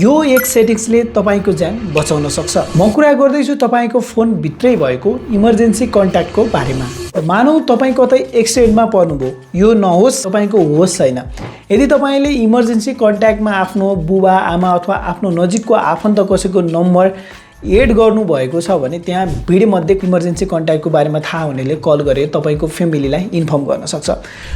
यो एक सेटिङ्सले तपाईको ज्यान बचाउन सक्छ। म कुरा गर्दैछु तपाईको फोन भित्रै भएको इमर्जेन्सी कन्ट्याक्टको बारेमा। मानौ तपाई कतै एक्सिडेन्टमा पर्नुभयो, यो नहोस् तपाईको होस् छैन। यदि तपाईले इमर्जेन्सी कन्ट्याक्टमा आफ्नो बुबा आमा अथवा आफ्नो नजिकको आफन्त कसैको नम्बर एड गर्नु भएको छ भने त्यहाँ भिडमध्ये इमर्जेन्सी कन्ट्याक्टको बारेमा थाहा हुनेले कल गरेर तपाईको फ्यामिलीलाई इन्फर्म गर्न सक्छ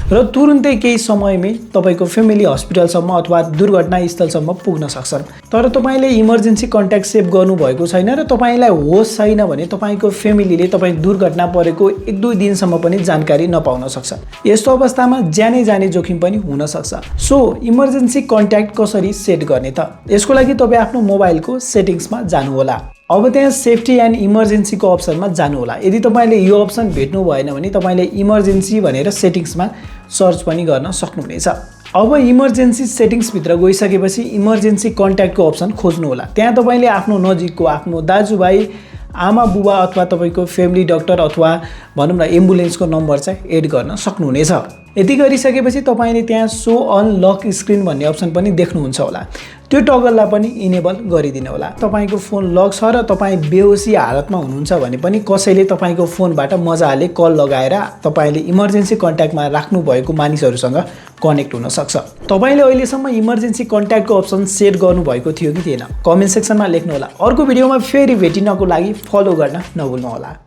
र तुरुन्तै केही समयमै तपाईको फ्यामिली हस्पिटलसम्म अथवा दुर्घटना स्थलसम्म पुग्न सक्छन्। तर तपाईले इमर्जेन्सी कन्ट्याक्ट सेभ गर्नु भएको छैन र तपाईलाई होस् छैन भने तपाईको फ्यामिलीले तपाई दुर्घटना परेको 1-2 दिनसम्म पनि जानकारी नपाउन सक्छ। यस्तो अवस्थामा ज्यानै जाने जोखिम पनि हुन सक्छ। सो इमर्जेन्सी कन्ट्याक्ट कसरी सेट गर्ने त? यसको लागि तपाई आफ्नो मोबाइलको सेटिङ्समा जानु होला। अब त्यहाँ सेफ्टी एन्ड इमर्जेन्सी को अप्सनमा जानु होला। यदि तपाईले यो अप्सन भेट्नु भएन भने तपाईले इमर्जेन्सी भनेर सेटिङ्समा सर्च पनि गर्न सक्नुहुनेछ। अब इमर्जेन्सी सेटिङ्स भित्र गइसकेपछि इमर्जेन्सी कन्ट्याक्टको अप्सन खोज्नु होला। त्यहाँ तपाईले आफ्नो नजिकको आफ्नो दाजुभाइ आमा बुबा अथवा तपाईको फ्यामिली डाक्टर अथवा भनौं न एम्बुलेन्सको नम्बर चाहिँ एड गर्न सक्नुहुनेछ। यति गरिसकेपछि तपाईले त्यहाँ सो अन लक स्क्रिन भन्ने अप्सन पनि देख्नुहुन्छ होला। त्यो टगललाई पनि इनेबल गरिदिनु होला। तपाईको फोन लक छ र तपाई बेहोसी हालतमा हुनुहुन्छ भने पनि कसैले तपाईको फोनबाट मजाले कल लगाएर तपाईले इमर्जेन्सी कन्ट्याक्टमा राख्नु भएको मानिसहरुसँग कनेक्ट हुन सक्छ। तपाईले अहिलेसम्म इमर्जेन्सी कन्ट्याक्टको अप्सन सेट गर्नु भएको थियो कि थिएन? कमेन्ट सेक्सनमा लेख्नु होला। अर्को भिडियोमा फेरि भेटिनको लागि फलो गर्न नभुल्नु होला।